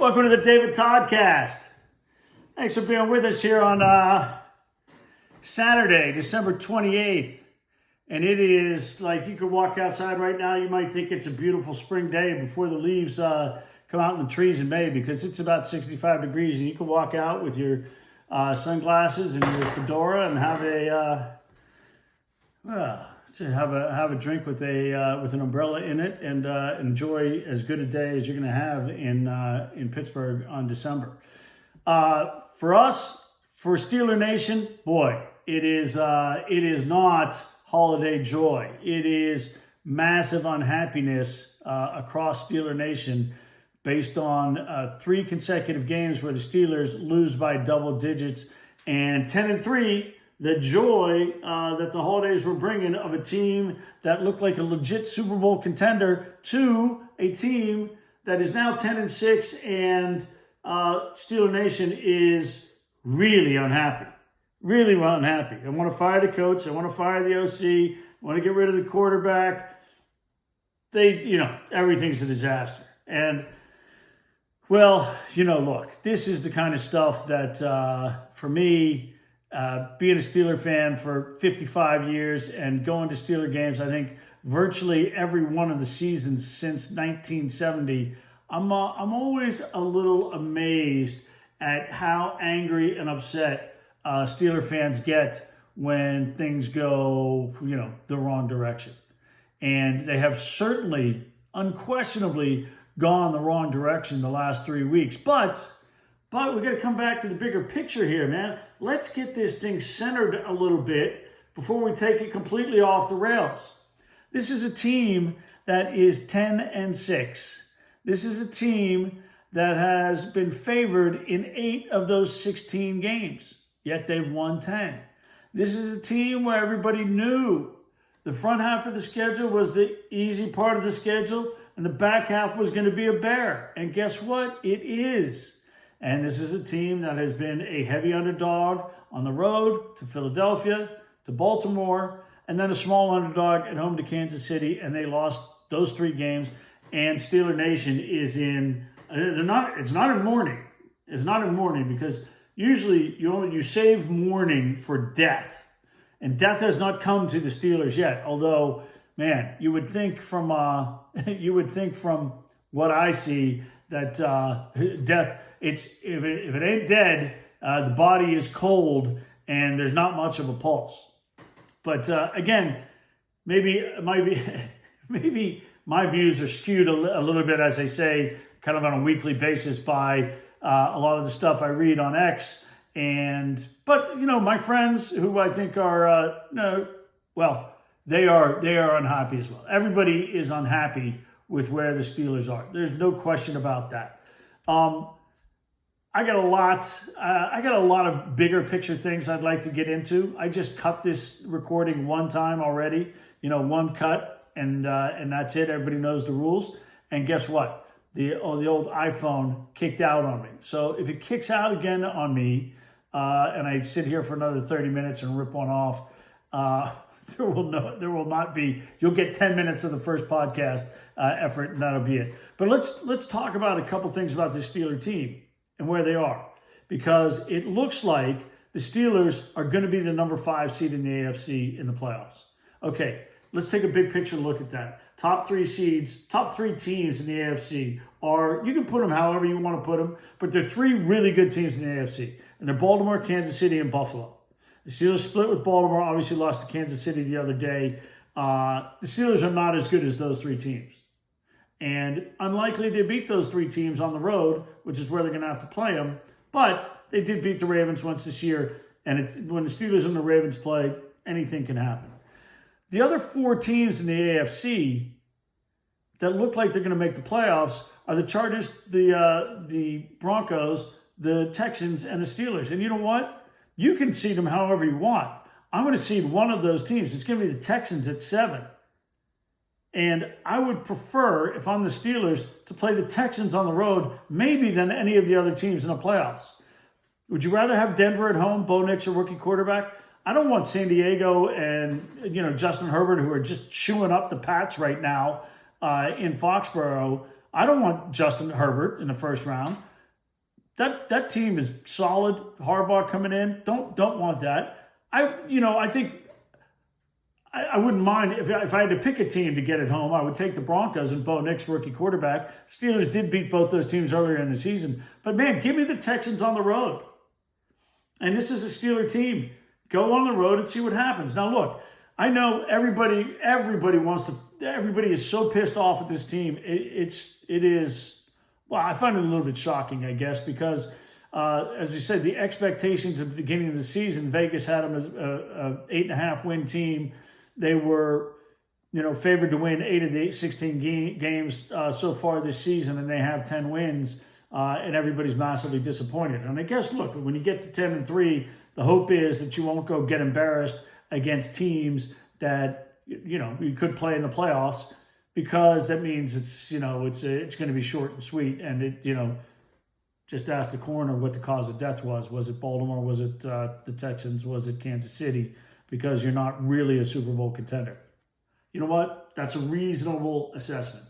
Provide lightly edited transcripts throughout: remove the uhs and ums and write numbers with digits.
Welcome to the David Toddcast. Thanks for being with us here on Saturday, December 28th. And it is like you could walk outside right now. You might think it's a beautiful spring day before the leaves come out in the trees in May, because it's about 65 degrees. And you can walk out with your sunglasses and your fedora and have a drink with an umbrella in it, and enjoy as good a day as you're going to have in Pittsburgh on December. For us, for Steeler Nation, boy, it is not holiday joy. It is massive unhappiness across Steeler Nation, based on 3 consecutive games where the Steelers lose by double digits, and 10-3. The joy that the holidays were bringing of a team that looked like a legit Super Bowl contender to a team that is now 10-6, and Steeler Nation is really unhappy. Really unhappy. I want to fire the coach. I want to fire the OC. I want to get rid of the quarterback. Everything's a disaster. And, well, look, this is the kind of stuff that, for me, being a Steeler fan for 55 years and going to Steeler games, I think virtually every one of the seasons since 1970, I'm always a little amazed at how angry and upset Steeler fans get when things go, the wrong direction. And they have certainly, unquestionably, gone the wrong direction the last 3 weeks. But we got to come back to the bigger picture here, man. Let's get this thing centered a little bit before we take it completely off the rails. This is a team that is 10-6. This is a team that has been favored in 8 of those 16 games, yet they've won 10. This is a team where everybody knew the front half of the schedule was the easy part of the schedule, and the back half was going to be a bear. And guess what? It is. And this is a team that has been a heavy underdog on the road to Philadelphia, to Baltimore, and then a small underdog at home to Kansas City, and they lost those 3 games. And Steeler Nation is it's not in mourning. It's not in mourning, because usually you save mourning for death. And death has not come to the Steelers yet. Although, man, you would think from what I see that death, if it ain't dead, the body is cold and there's not much of a pulse. But again, maybe my views are skewed a little bit, as I say, kind of on a weekly basis by a lot of the stuff I read on X. But my friends who I think are they are unhappy as well. Everybody is unhappy with where the Steelers are. There's no question about that. I got a lot of bigger picture things I'd like to get into. I just cut this recording one time already, one cut, and that's it. Everybody knows the rules. And guess what? The old iPhone kicked out on me. So if it kicks out again on me, and I sit here for another 30 minutes and rip one off, there will not be. You'll get 10 minutes of the first podcast effort, and that'll be it. But let's talk about a couple things about this Steeler team and where they are, because it looks like the Steelers are going to be the number 5 seed in the AFC in the playoffs. Okay, let's take a big picture look at that. Top 3 seeds, top 3 teams in the AFC are, you can put them however you want to put them, but they're 3 really good teams in the AFC, and they're Baltimore, Kansas City, and Buffalo. The Steelers split with Baltimore, obviously lost to Kansas City the other day. The Steelers are not as good as those 3 teams. And unlikely to beat those 3 teams on the road, which is where they're going to have to play them. But they did beat the Ravens once this year. And when the Steelers and the Ravens play, anything can happen. The other 4 teams in the AFC that look like they're going to make the playoffs are the Chargers, the Broncos, the Texans, and the Steelers. And you know what? You can seed them however you want. I'm going to seed one of those teams. It's going to be the Texans at 7. And I would prefer, if I'm the Steelers, to play the Texans on the road, maybe than any of the other teams in the playoffs. Would you rather have Denver at home, Bo Nix, a rookie quarterback? I don't want San Diego and Justin Herbert, who are just chewing up the Pats right now in Foxborough. I don't want Justin Herbert in the first round. that team is solid. Harbaugh coming in, don't want that. I think I wouldn't mind if I had to pick a team to get at home. I would take the Broncos and Bo Nix, rookie quarterback. Steelers did beat both those teams earlier in the season, but man, give me the Texans on the road. And this is a Steeler team. Go on the road and see what happens. Now, look, I know everybody is so pissed off at this team. It is. Well, I find it a little bit shocking, I guess, because as you said, the expectations at the beginning of the season, Vegas had them as a 8.5 win team. They were, favored to win 8 of the 16 games so far this season, and they have 10 wins. And everybody's massively disappointed. And I guess, look, when you get to 10-3, the hope is that you won't go get embarrassed against teams that, you could play in the playoffs, because that means it's going to be short and sweet. And just ask the coroner what the cause of death was. Was it Baltimore? Was it the Texans? Was it Kansas City? Because you're not really a Super Bowl contender. You know what? That's a reasonable assessment.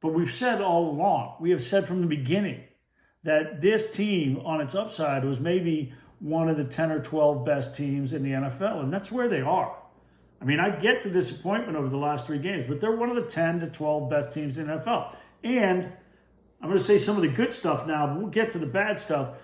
But we've said all along, we have said from the beginning, that this team on its upside was maybe one of the 10 or 12 best teams in the NFL, and that's where they are. I mean, I get the disappointment over the last 3 games, but they're one of the 10 to 12 best teams in the NFL. And I'm going to say some of the good stuff now, but we'll get to the bad stuff.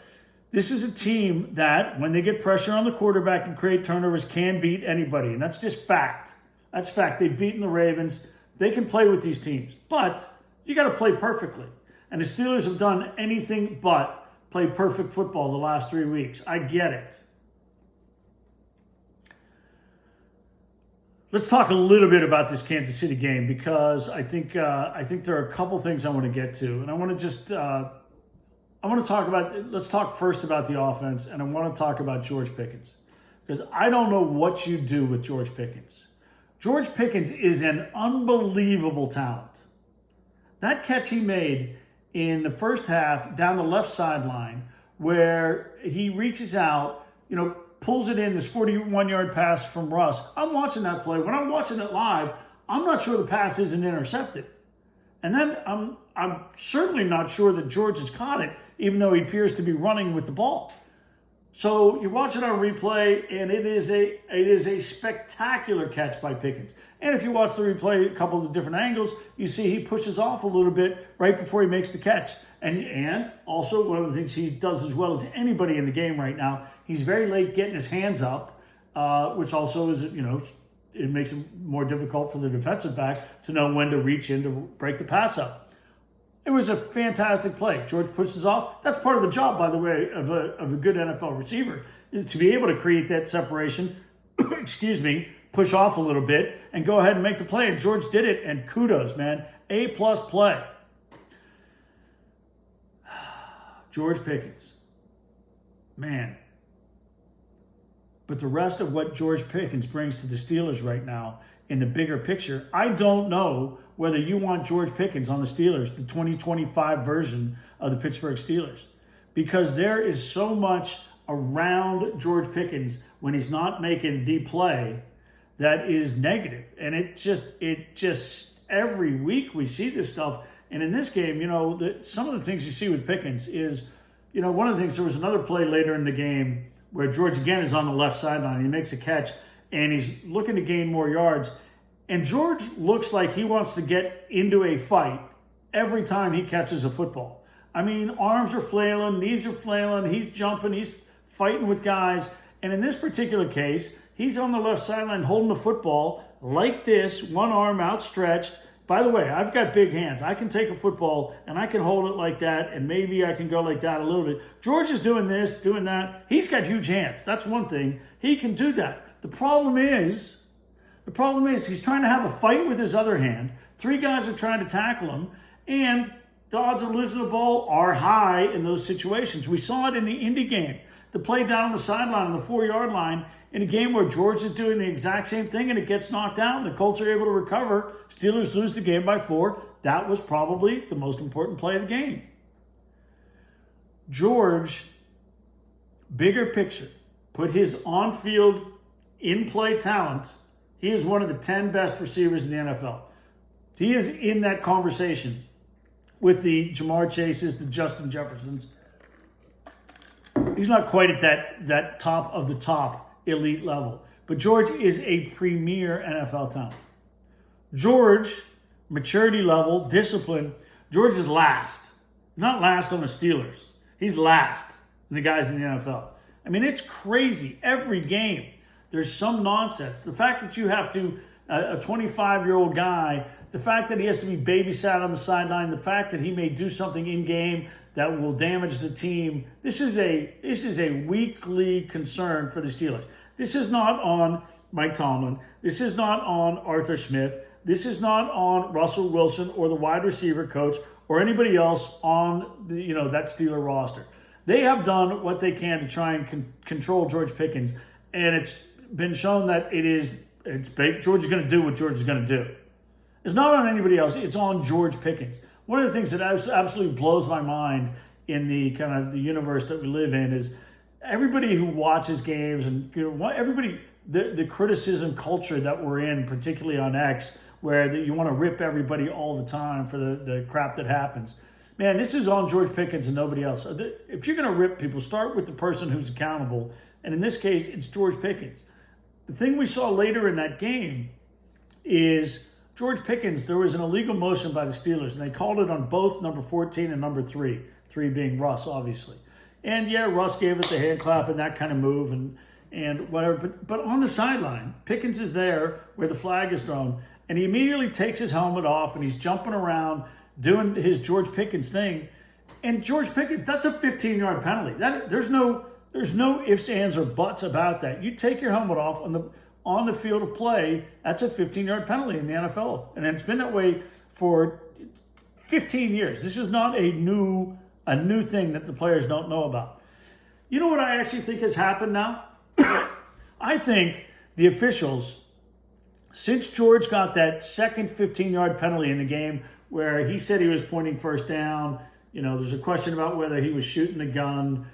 This is a team that, when they get pressure on the quarterback and create turnovers, can beat anybody, and that's just fact. That's fact. They've beaten the Ravens. They can play with these teams, but you got to play perfectly. And the Steelers have done anything but play perfect football the last 3 weeks. I get it. Let's talk a little bit about this Kansas City game, because I think there are a couple things I want to get to, and I want to let's talk first about the offense, and I want to talk about George Pickens, because I don't know what you do with George Pickens. George Pickens is an unbelievable talent. That catch he made in the first half down the left sideline, where he reaches out, pulls it in, this 41-yard pass from Russ. I'm watching that play. When I'm watching it live, I'm not sure the pass isn't intercepted. And then I'm certainly not sure that George has caught it, even though he appears to be running with the ball. So you watch it on replay, and it is a spectacular catch by Pickens. And if you watch the replay, a couple of different angles, you see he pushes off a little bit right before he makes the catch. And also, one of the things he does as well as anybody in the game right now, he's very late getting his hands up, which also is, it makes it more difficult for the defensive back to know when to reach in to break the pass up. It was a fantastic play. George pushes off. That's part of the job, by the way, of a good NFL receiver, is to be able to create that separation, push off a little bit, and go ahead and make the play. And George did it, and kudos, man. A-plus play. George Pickens. Man. But the rest of what George Pickens brings to the Steelers right now, in the bigger picture, I don't know whether you want George Pickens on the Steelers, the 2025 version of the Pittsburgh Steelers. Because there is so much around George Pickens when he's not making the play that is negative. And it just every week we see this stuff. And in this game, some of the things you see with Pickens is, one of the things, there was another play later in the game where George again is on the left sideline. He makes a catch and he's looking to gain more yards. And George looks like he wants to get into a fight every time he catches a football. I mean, arms are flailing, knees are flailing, he's jumping, he's fighting with guys. And in this particular case, he's on the left sideline holding the football like this, one arm outstretched. By the way, I've got big hands. I can take a football and I can hold it like that, and maybe I can go like that a little bit. George is doing this, doing that. He's got huge hands. That's one thing. He can do that. The problem is he's trying to have a fight with his other hand. 3 guys are trying to tackle him, and the odds of losing the ball are high in those situations. We saw it in the Indy game. The play down on the sideline on the 4-yard line in a game where George is doing the exact same thing and it gets knocked out. The Colts are able to recover. Steelers lose the game by 4. That was probably the most important play of the game. George, bigger picture, put his on-field, in-play talent. He is one of the 10 best receivers in the NFL. He is in that conversation with the Jamar Chases, the Justin Jeffersons, He's not quite at that top of the top elite level. But George is a premier NFL talent. George, maturity level, discipline, George is last. Not last on the Steelers. He's last in the guys in the NFL. I mean, it's crazy. Every game, there's some nonsense. The fact that you have to, a 25-year-old guy, the fact that he has to be babysat on the sideline, the fact that he may do something in game that will damage the team. This is a weekly concern for the Steelers. This is not on Mike Tomlin. This is not on Arthur Smith. This is not on Russell Wilson or the wide receiver coach or anybody else on that Steeler roster. They have done what they can to try and control George Pickens, and it's been shown that George is going to do what George is going to do. It's not on anybody else. It's on George Pickens. One of the things that absolutely blows my mind in the kind of the universe that we live in is everybody who watches games and the criticism culture that we're in, particularly on X, where you want to rip everybody all the time for the crap that happens. Man, this is on George Pickens and nobody else. If you're going to rip people, start with the person who's accountable. And in this case, it's George Pickens. The thing we saw later in that game is George Pickens, there was an illegal motion by the Steelers, and they called it on both number 14 and number 3, 3 being Russ, obviously. And yeah, Russ gave it the hand clap and that kind of move and whatever. But on the sideline, Pickens is there where the flag is thrown, and he immediately takes his helmet off and he's jumping around doing his George Pickens thing. And George Pickens, that's a 15-yard penalty. There's no ifs, ands, or buts about that. You take your helmet off on the field of play, that's a 15-yard penalty in the NFL. And it's been that way for 15 years. This is not a new thing that the players don't know about. You know what I actually think has happened now? I think the officials, since George got that second 15-yard penalty in the game where he said he was pointing first down, there's a question about whether he was shooting the gun.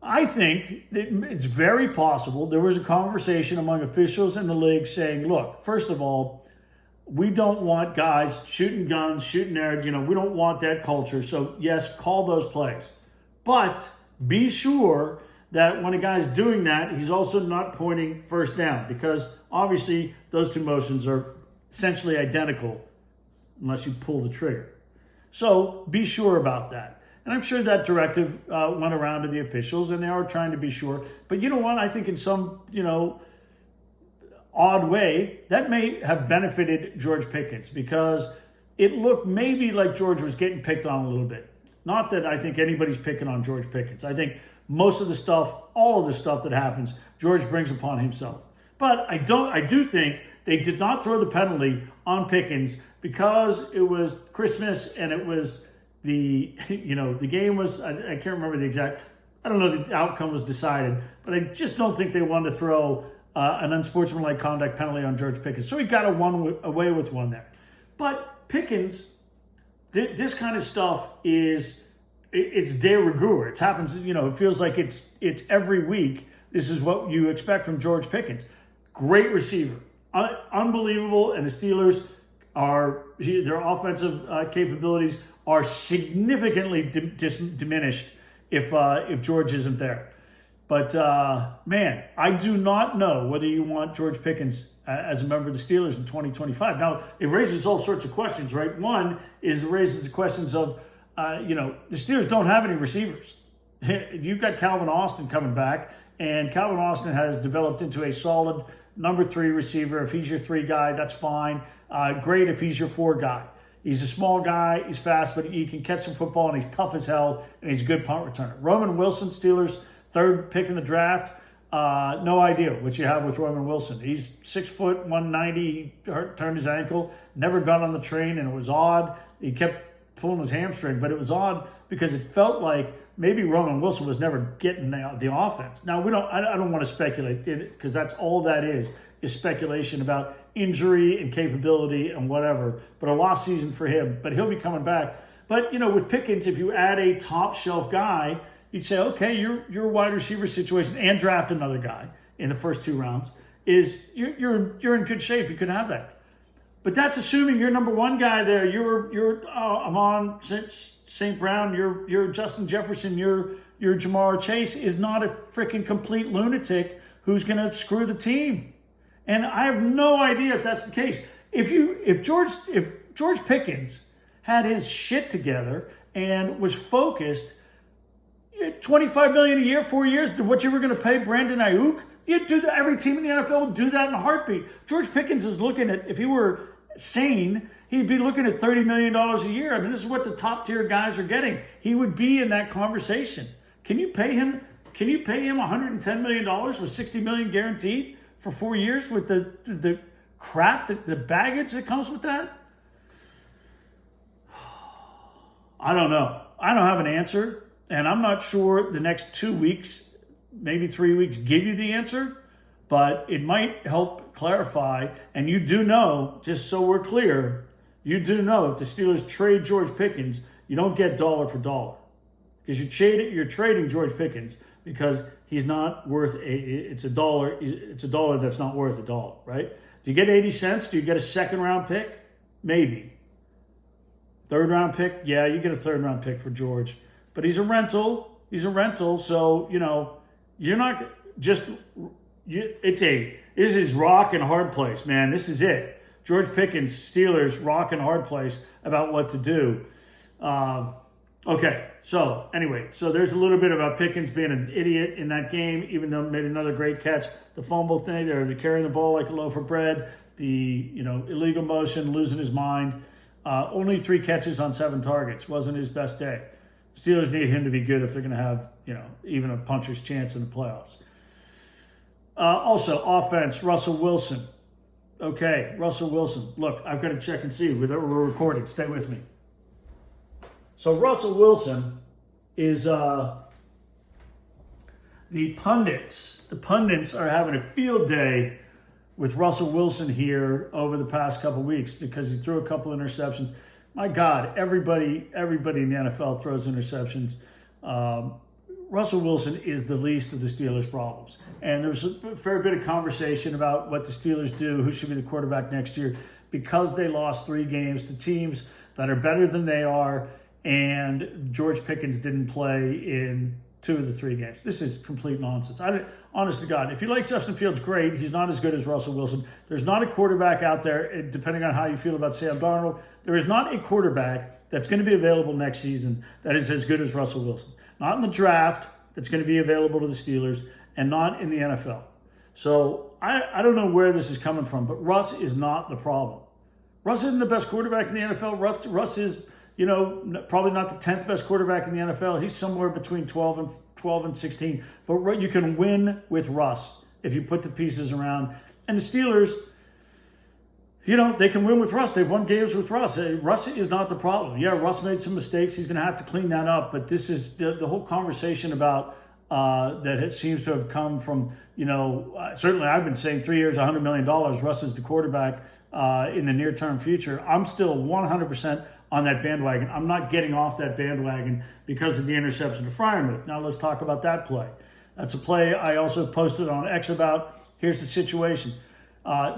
I think that it's very possible there was a conversation among officials in the league saying, look, first of all, we don't want guys shooting guns, shooting arrows. We don't want that culture. So, yes, call those plays. But be sure that when a guy's doing that, he's also not pointing first down because obviously those two motions are essentially identical unless you pull the trigger. So be sure about that. And I'm sure that directive went around to the officials and they are trying to be sure. But you know what? I think in some, odd way, that may have benefited George Pickens because it looked maybe like George was getting picked on a little bit. Not that I think anybody's picking on George Pickens. I think most of the stuff, all of the stuff that happens, George brings upon himself. But I do think they did not throw the penalty on Pickens because it was Christmas and it was the game was, I can't remember the exact, I don't know the outcome was decided, but I just don't think they wanted to throw an unsportsmanlike conduct penalty on George Pickens. So he got away with one there. But Pickens, this kind of stuff it's de rigueur. It happens, it feels like it's every week. This is what you expect from George Pickens. Great receiver. Unbelievable. And the Steelers their offensive capabilities are significantly diminished if George isn't there. But, man, I do not know whether you want George Pickens as a member of the Steelers in 2025. Now, it raises all sorts of questions, right? One is it raises the questions of, the Steelers don't have any receivers. You've got Calvin Austin coming back, and Calvin Austin has developed into a solid number 3 receiver. If he's your 3 guy, that's fine. Great if he's your 4 guy. He's a small guy, he's fast, but he can catch some football, and he's tough as hell, and he's a good punt returner. Roman Wilson, Steelers' 3rd pick in the draft. No idea what you have with Roman Wilson. He's 6 foot, 190, he turned his ankle, never got on the train, and it was odd. He kept pulling his hamstring, but it was odd because it felt like maybe Roman Wilson was never getting the offense. Now, I don't want to speculate because that's all that is speculation about injury and capability and whatever, but a lost season for him, but he'll be coming back. But, with Pickens, if you add a top shelf guy, you'd say, okay, your wide receiver situation and draft another guy in the first 2 rounds you're in good shape. You could have that. But that's assuming you're number 1 guy there. You're Amon St. Brown. You're Justin Jefferson. You're your Jamar Chase is not a freaking complete lunatic who's going to screw the team. And I have no idea if that's the case. If George Pickens had his shit together and was focused, $25 million a year, 4 years, what you were going to pay Brandon Ayuk, you'd do that. Every team in the NFL would do that in a heartbeat. George Pickens is looking at, if he were sane, he'd be looking at $30 million a year. I mean, this is what the top tier guys are getting. He would be in that conversation. Can you pay him $110 million with $60 million guaranteed for 4 years with the crap, the baggage that comes with that? I don't know. I don't have an answer, and I'm not sure the next 2 weeks, maybe 3 weeks, give you the answer, but it might help clarify. And you do know, just so we're clear, you do know if the Steelers trade George Pickens, you don't get dollar for dollar, because you're trading George Pickens because he's not worth it's a dollar that's not worth a dollar, right? Do you get 80 cents? Do you get a second round pick? Maybe. Third round pick? Yeah, you get a third round pick for George. But he's a rental. So, you're not just, this is rock and hard place, man. This is it. George Pickens, Steelers, rock and hard place about what to do. Okay, so anyway, so there's a little bit about Pickens being an idiot in that game, even though he made another great catch. The fumble thing, or the carrying the ball like a loaf of bread, the illegal motion, losing his mind. Only 3 catches on 7 targets. Wasn't his best day. Steelers need him to be good if they're going to have, even a puncher's chance in the playoffs. Also, offense, Russell Wilson. Okay, Russell Wilson. Look, I've got to check and see. We're recording. Stay with me. So Russell Wilson is the pundits. The pundits are having a field day with Russell Wilson here over the past couple weeks because he threw a couple interceptions. My God, everybody in the NFL throws interceptions. Russell Wilson is the least of the Steelers' problems. And there was a fair bit of conversation about what the Steelers do, who should be the quarterback next year, because they lost 3 games to teams that are better than they are, and George Pickens didn't play in 2 of the 3 games. This is complete nonsense. Honest to God, if you like Justin Fields, great. He's not as good as Russell Wilson. There's not a quarterback out there, depending on how you feel about Sam Darnold, there is not a quarterback that's going to be available next season that is as good as Russell Wilson. Not in the draft that's going to be available to the Steelers, and not in the NFL. So I don't know where this is coming from, but Russ is not the problem. Russ isn't the best quarterback in the NFL. Russ is, probably not the 10th best quarterback in the NFL. He's somewhere between 12 and 16. But you can win with Russ if you put the pieces around. And the Steelers, they can win with Russ. They've won games with Russ. Russ is not the problem. Yeah, Russ made some mistakes. He's going to have to clean that up. But this is the whole conversation about that it seems to have come from, certainly I've been saying 3 years, $100 million. Russ is the quarterback in the near-term future. I'm still 100% on that bandwagon. I'm not getting off that bandwagon because of the interception to Freiermuth. Now let's talk about that play. That's a play I also posted on X about. Here's the situation.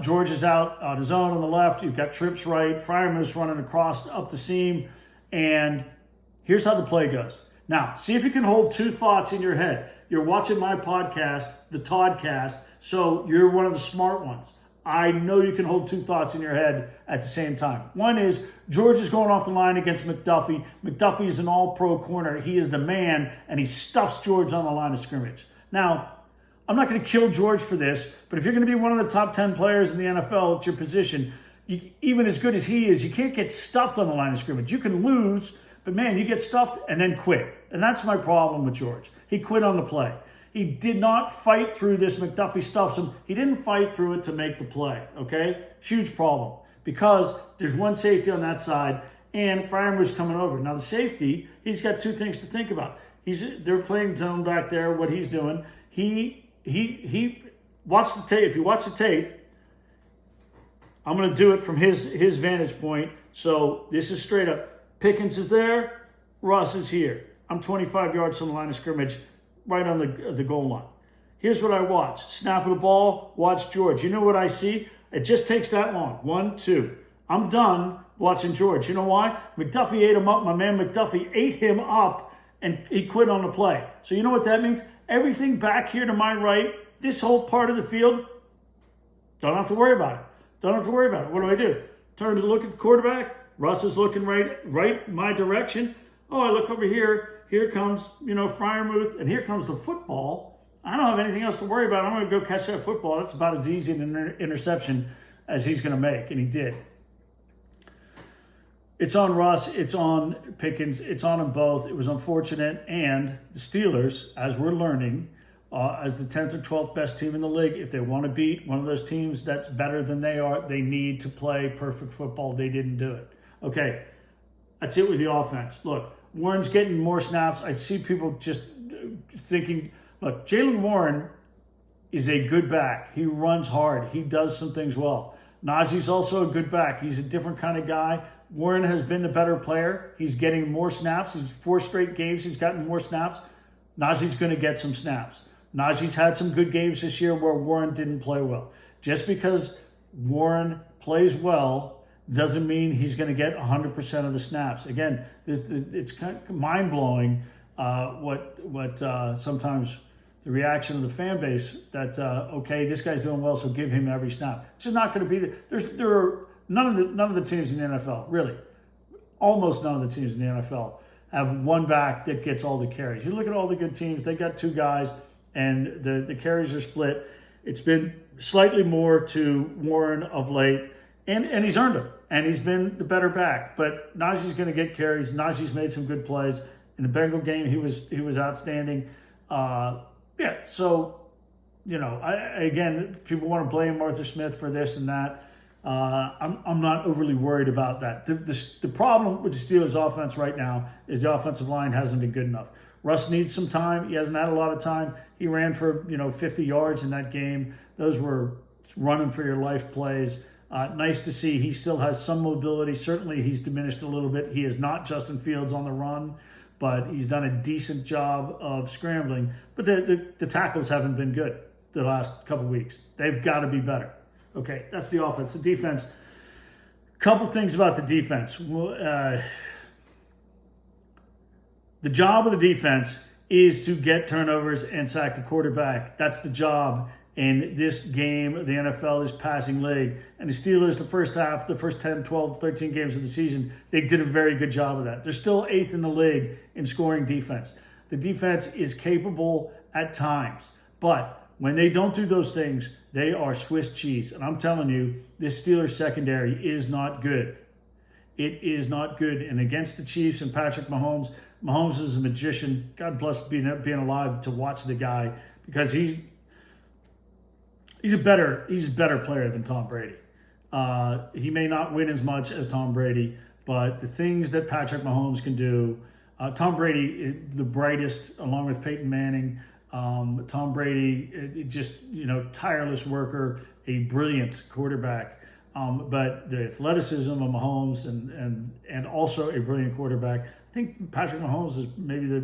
George is out on his own on the left. You've got trips right. Freiermuth's running across up the seam. And here's how the play goes. Now, see if you can hold 2 thoughts in your head. You're watching my podcast, the Toddcast, so you're one of the smart ones. I know you can hold 2 thoughts in your head at the same time. One is George is going off the line against McDuffie. McDuffie is an all-pro corner. He is the man, and he stuffs George on the line of scrimmage. Now, I'm not going to kill George for this, but if you're going to be one of the top 10 players in the NFL at your position, even as good as he is, you can't get stuffed on the line of scrimmage. You can lose, but man, you get stuffed and then quit. And that's my problem with George. He quit on the play. He did not fight through this. McDuffie stuffs him. He didn't fight through it to make the play, okay? Huge problem because there's one safety on that side and Freiermuth's coming over. Now the safety, he's got 2 things to think about. They're playing zone back there, what he's doing. He watch the tape. If you watch the tape, I'm going to do it from his vantage point. So this is straight up. Pickens is there. Russ is here. I'm 25 yards from the line of scrimmage, right on the goal line. Here's what I watch. Snap of the ball, watch George. You know what I see? It just takes that long. 1, 2. I'm done watching George. You know why? McDuffie ate him up. My man McDuffie ate him up and he quit on the play. So you know what that means? Everything back here to my right, this whole part of the field, don't have to worry about it. Don't have to worry about it. What do? Turn to look at the quarterback. Russ is looking right my direction. Oh, I look over here. Here comes, Freiermuth, and here comes the football. I don't have anything else to worry about. I'm going to go catch that football. That's about as easy an interception as he's going to make, and he did. It's on Russ. It's on Pickens. It's on them both. It was unfortunate, and the Steelers, as we're learning, as the 10th or 12th best team in the league, if they want to beat one of those teams that's better than they are, they need to play perfect football. They didn't do it. Okay, that's it with the offense. Look, Warren's getting more snaps. I see people just thinking, look, Jaylen Warren is a good back. He runs hard. He does some things well. Najee's also a good back. He's a different kind of guy. Warren has been the better player. He's getting more snaps. He's 4 straight games. He's gotten more snaps. Najee's going to get some snaps. Najee's had some good games this year where Warren didn't play well. Just because Warren plays well doesn't mean he's going to get 100% of the snaps. Again, it's kind of mind-blowing what sometimes the reaction of the fan base that, okay, this guy's doing well, so give him every snap. It's just not going to be there are none of the teams in the NFL, really, almost none of the teams in the NFL have one back that gets all the carries. You look at all the good teams, they got 2 guys, and the carries are split. It's been slightly more to Warren of late, and he's earned them, and he's been the better back. But Najee's going to get carries. Najee's made some good plays. In the Bengal game, he was outstanding. So, again, people want to blame Arthur Smith for this and that. I'm not overly worried about that. The problem with the Steelers' offense right now is the offensive line hasn't been good enough. Russ needs some time. He hasn't had a lot of time. He ran for 50 yards in that game. Those were running for your life plays. Nice to see he still has some mobility. Certainly he's diminished a little bit. He is not Justin Fields on the run, but he's done a decent job of scrambling. But the tackles haven't been good the last couple weeks. They've got to be better. Okay, that's the offense. The defense, couple things about the defense. The job of the defense is to get turnovers and sack the quarterback. That's the job. In this game, the NFL is passing league. And the Steelers, the first half, the first 10, 12, 13 games of the season, they did a very good job of that. They're still 8th in the league in scoring defense. The defense is capable at times. But when they don't do those things, they are Swiss cheese. And I'm telling you, this Steelers secondary is not good. It is not good. And against the Chiefs and Patrick Mahomes, Mahomes is a magician. God bless being alive to watch the guy, because he's a better player than Tom Brady. He may not win as much as Tom Brady, but the things that Patrick Mahomes can do, Tom Brady, the brightest, along with Peyton Manning. Tom Brady, tireless worker, a brilliant quarterback. But the athleticism of Mahomes and also a brilliant quarterback. I think Patrick Mahomes is maybe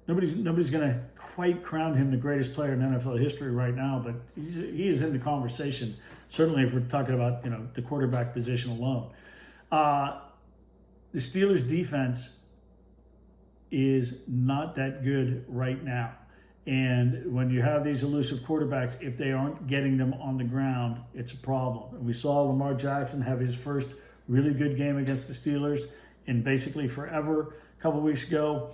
nobody's going to quite crown him the greatest player in NFL history right now, but he is in the conversation. Certainly, if we're talking about the quarterback position alone, the Steelers' defense is not that good right now. And when you have these elusive quarterbacks, if they aren't getting them on the ground, it's a problem. And we saw Lamar Jackson have his first really good game against the Steelers in basically forever a couple weeks ago.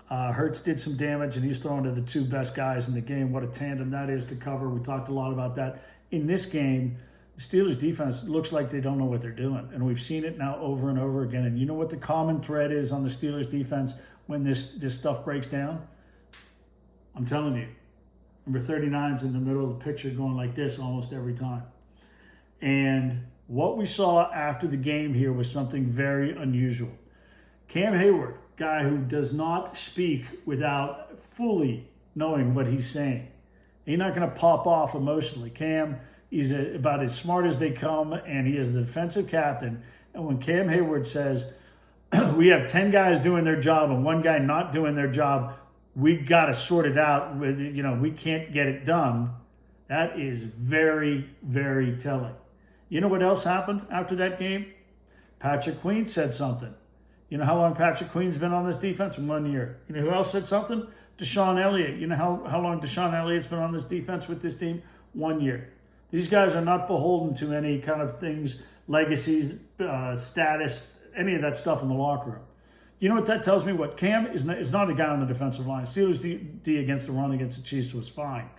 Hurts did some damage, and he's throwing to the 2 best guys in the game. What a tandem that is to cover. We talked a lot about that. In this game, the Steelers' defense looks like they don't know what they're doing. And we've seen it now over and over again. And you know what the common thread is on the Steelers' defense when this stuff breaks down? I'm telling you, number 39's in the middle of the picture going like this almost every time. And what we saw after the game here was something very unusual. Cam Hayward, guy who does not speak without fully knowing what he's saying. He's not going to pop off emotionally. Cam, he's about as smart as they come, and he is the defensive captain. And when Cam Hayward says, we have 10 guys doing their job and 1 guy not doing their job, we got to sort it out with, we can't get it done. That is very, very telling. You know what else happened after that game? Patrick Queen said something. You know how long Patrick Queen's been on this defense? 1 year. You know who else said something? Deshaun Elliott. You know how long Deshaun Elliott's been on this defense with this team? 1 year. These guys are not beholden to any kind of things, legacies, status, any of that stuff in the locker room. You know what that tells me? What Cam is not a guy on the defensive line. Steelers D against the run against the Chiefs was fine.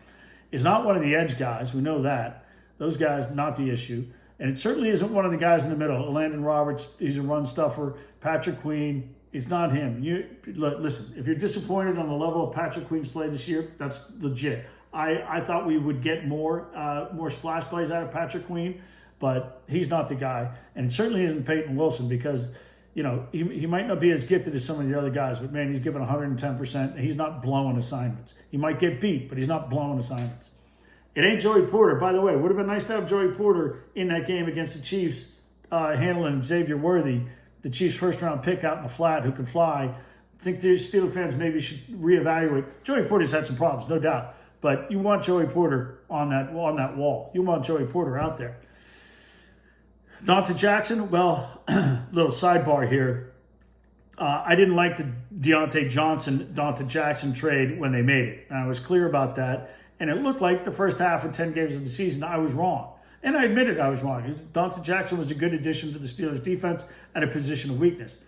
Is not one of the edge guys. We know that. Those guys, not the issue. And it certainly isn't one of the guys in the middle. Landon Roberts, he's a run stuffer. Patrick Queen, it's not him. Listen, if you're disappointed on the level of Patrick Queen's play this year, that's legit. I thought we would get more splash plays out of Patrick Queen, but he's not the guy. And it certainly isn't Peyton Wilson because, you know, he might not be as gifted as some of the other guys, but man, he's given 110%. He's not blowing assignments. He might get beat, but he's not blowing assignments. It ain't Joey Porter. By the way, it would have been nice to have Joey Porter in that game against the Chiefs, handling Xavier Worthy, the Chiefs' first-round pick out in the flat who can fly. I think the Steeler fans maybe should reevaluate. Joey Porter's had some problems, no doubt, but you want Joey Porter on that wall. You want Joey Porter out there. Dante Jackson, well, little sidebar here. I didn't like the Deontay Johnson-Dante Jackson trade when they made it, and I was clear about that. And it looked like the first half of 10 games of the season, I was wrong. And I admitted I was wrong. Dante Jackson was a good addition to the Steelers' defense at a position of weakness.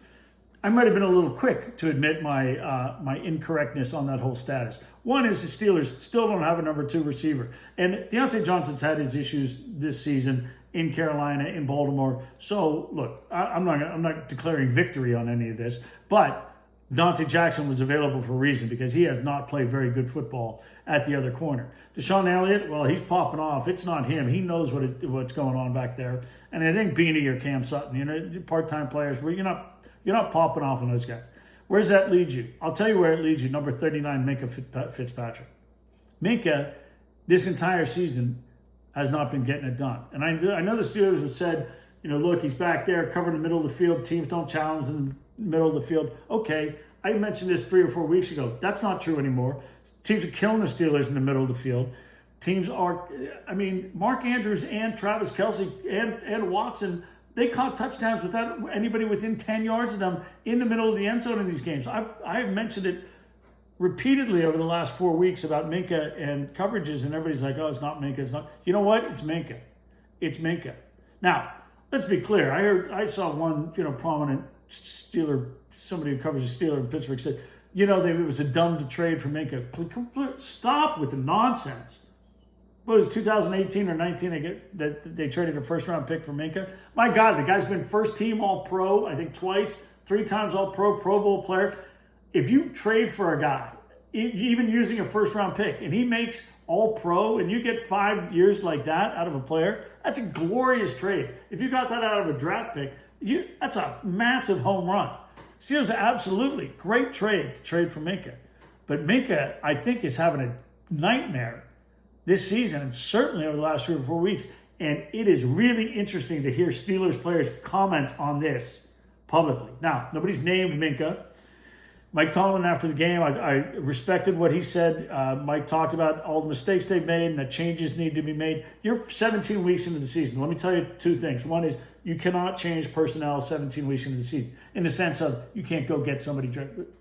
I might have been a little quick to admit my incorrectness on that whole status. One is the Steelers still don't have a number 2 receiver. And Deontay Johnson's had his issues this season in Carolina, in Baltimore. So, look, I'm not declaring victory on any of this, but Dante Jackson was available for a reason because he has not played very good football at the other corner. Deshaun Elliott, well, he's popping off. It's not him. He knows what's going on back there. And it ain't Beanie or Cam Sutton. You know, part-time players, where you're not popping off on those guys. Where does that lead you? I'll tell you where it leads you. Number 39, Minkah Fitzpatrick. Minkah, this entire season, has not been getting it done. And I know the Steelers have said, you know, look, he's back there covering the middle of the field. Teams don't challenge in the middle of the field. Okay, I mentioned this 3 or 4 weeks ago. That's not true anymore. Teams are killing the Steelers in the middle of the field. Teams are, I mean, Mark Andrews and Travis Kelce and Watson, they caught touchdowns without anybody within 10 yards of them in the middle of the end zone in these games. I've mentioned it repeatedly over the last 4 weeks about Minkah and coverages, and everybody's like, oh, it's not Minkah. It's not. You know what? It's Minkah. It's Minkah. Now, let's be clear. I saw one, prominent Steeler, somebody who covers the Steeler in Pittsburgh said, it was a dumb trade for Minkah. Stop with the nonsense. What was it, 2018 or 19 they traded a first-round pick for Minkah? My God, the guy's been first-team All-Pro, I think twice, 3 times All-Pro, Pro Bowl player. If you trade for a guy, even using a first-round pick, and he makes All-Pro, and you get 5 years like that out of a player, that's a glorious trade. If you got that out of a draft pick, that's a massive home run. Steelers are absolutely great trade to trade for Minkah. But Minkah, I think, is having a nightmare this season, and certainly over the last 3 or 4 weeks. And it is really interesting to hear Steelers players comment on this publicly. Now, nobody's named Minkah. Mike Tomlin, after the game, I respected what he said. Mike talked about all the mistakes they've made and that changes need to be made. You're 17 weeks into the season. Let me tell you 2 things. One is you cannot change personnel 17 weeks into the season in the sense of you can't go get somebody.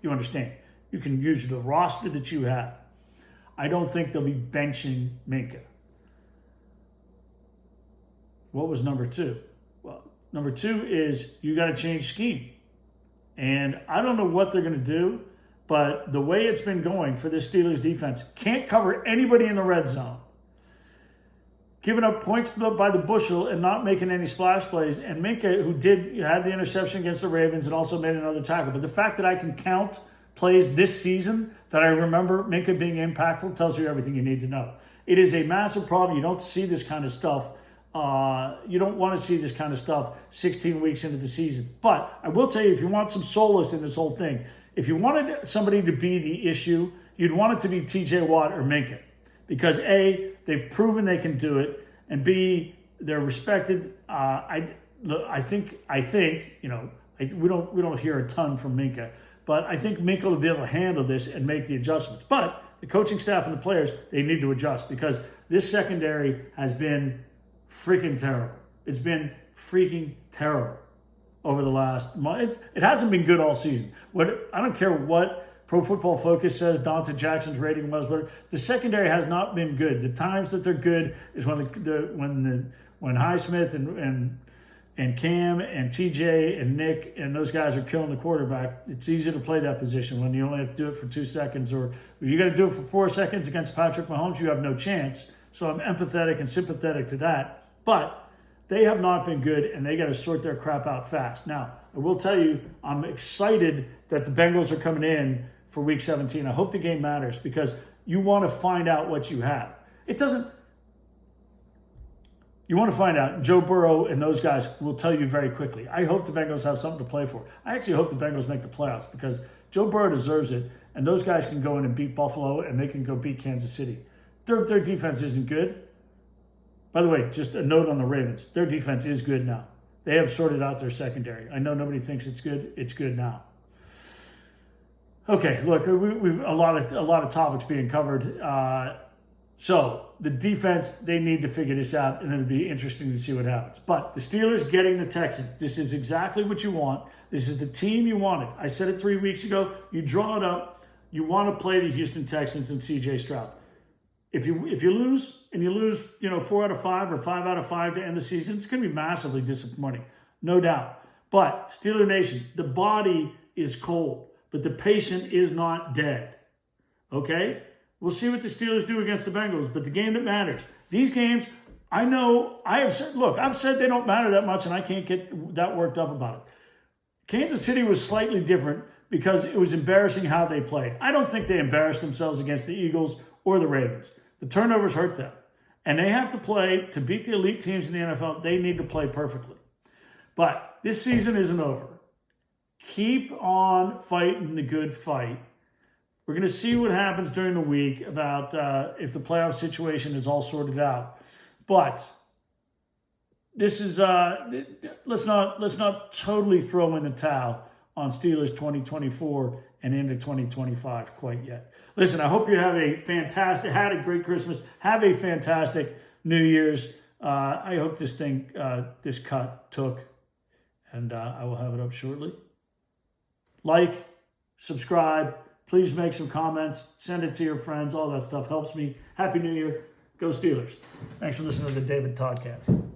You understand? You can use the roster that you have. I don't think they'll be benching Minkah. What was number 2? Well, number 2 is you got to change scheme. And I don't know what they're going to do, but the way it's been going for this Steelers defense, can't cover anybody in the red zone. Giving up points by the bushel and not making any splash plays. And Minkah, who had the interception against the Ravens and also made another tackle. But the fact that I can count plays this season that I remember Minkah being impactful tells you everything you need to know. It is a massive problem. You don't see this kind of stuff. You don't want to see this kind of stuff 16 weeks into the season. But I will tell you, if you want some solace in this whole thing, if you wanted somebody to be the issue, you'd want it to be TJ Watt or Minkah. Because A, they've proven they can do it, and B, they're respected. I think we don't hear a ton from Minkah. But I think Minkah will be able to handle this and make the adjustments. But the coaching staff and the players, they need to adjust because this secondary has been freaking terrible. It's been freaking terrible. over the last month. It hasn't been good all season. I don't care what Pro Football Focus says Dante Jackson's rating was, but the secondary has not been good. The times that they're good is when Highsmith and Cam and TJ and Nick and those guys are killing the quarterback. It's easy to play that position when you only have to do it for 2 seconds, or if you got to do it for 4 seconds against Patrick Mahomes, you have no chance. So I'm empathetic and sympathetic to that. But they have not been good, and they got to sort their crap out fast. Now, I will tell you, I'm excited that the Bengals are coming in for Week 17. I hope the game matters because you want to find out what you have. You want to find out. Joe Burrow and those guys will tell you very quickly. I hope the Bengals have something to play for. I actually hope the Bengals make the playoffs because Joe Burrow deserves it, and those guys can go in and beat Buffalo, and they can go beat Kansas City. Their defense isn't good. By the way, just a note on the Ravens. Their defense is good now. They have sorted out their secondary. I know nobody thinks it's good. It's good now. Okay, look, we've a lot of topics being covered. So the defense, they need to figure this out, and it'll be interesting to see what happens. But the Steelers getting the Texans, this is exactly what you want. This is the team you wanted. I said it 3 weeks ago. You draw it up. You want to play the Houston Texans and C.J. Stroud. If you lose, and you lose 4 out of 5 or 5 out of 5 to end the season, it's going to be massively disappointing, no doubt. But Steeler Nation, the body is cold, but the patient is not dead. Okay? We'll see what the Steelers do against the Bengals, but the game that matters. These games, I know, I've said they don't matter that much, and I can't get that worked up about it. Kansas City was slightly different because it was embarrassing how they played. I don't think they embarrassed themselves against the Eagles or the Ravens. The turnovers hurt them, and they have to play to beat the elite teams in the NFL. They need to play perfectly. But this season isn't over. Keep on fighting the good fight. We're going to see what happens during the week about if the playoff situation is all sorted out. But this is let's not totally throw in the towel on Steelers 2024 and into 2025 quite yet. Listen, I hope you had a great Christmas. Have a fantastic New Year's. I hope this cut took, and I will have it up shortly. Like, subscribe. Please make some comments. Send it to your friends. All that stuff helps me. Happy New Year. Go Steelers. Thanks for listening to the David Toddcast.